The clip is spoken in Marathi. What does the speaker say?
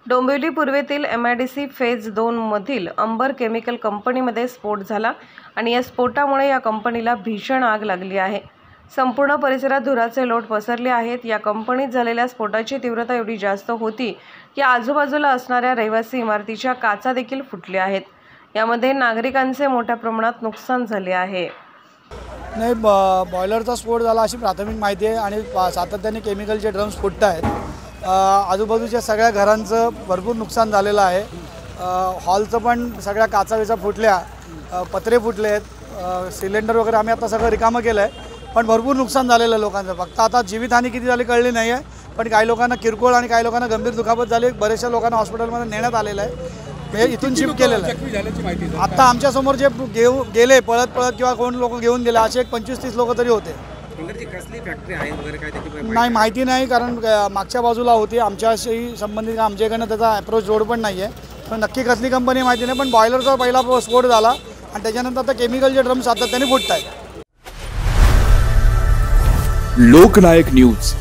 डोंबिवली पूर्वेतील MIDC फेज 2 मधील अंबर केमिकल कंपनीमध्ये स्फोट झाला आणि या स्फोटामुळे या कंपनीला भीषण आग लागली आहे। संपूर्ण परिसरात धुराचे लोट पसरले आहेत। या कंपनीत झालेल्या स्फोटाची तीव्रता एवढी जास्त होती की आजूबाजूला असणाऱ्या रहिवासी इमारतीच्या काचा देखील फुटल्या आहेत। यामध्ये नागरिकांचे मोठ्या प्रमाणात नुकसान झाले आहे। नाही, बॉयलरचा स्फोट झाला अशी प्राथमिक माहिती आहे आणि सातत्याने केमिकलचे ड्रम्स फुटत आहेत। आजूबाजूच्या सगळ्या घरांचं भरपूर नुकसान झालेलं आहे। हॉलचं पण सगळ्या काचा फुटल्या, पत्रे फुटले आहेत, सिलेंडर वगैरे आम्ही आता सगळं रिकामं केलं आहे, पण भरपूर नुकसान झालेलं आहे लोकांचं। फक्त आता जीवितहानी किती झाली कळली नाही आहे, पण काही लोकांना किरकोळ आणि काही लोकांना गंभीर दुखापत झाली। बरेचशा लोकांना हॉस्पिटलमध्ये नेण्यात आलेलं आहे, हे इथून शिफ्ट केलेलं आहे। आता आमच्यासमोर जे गेले पळत किंवा कोण लोक घेऊन गेले असे एक 25-30 लोक तरी होते। नाही, माहिती नाही, कारण मागच्या बाजूला होती, आमच्याशी संबंधित आमच्याकडनं त्याचा अप्रोच रोड पण नाही आहे, पण नक्की कसली कंपनी माहिती नाही। पण बॉयलरचा पहिला स्फोट झाला आणि त्याच्यानंतर आता केमिकलचे ड्रम सातत्याने फुटत आहेत। लोकनायक न्यूज।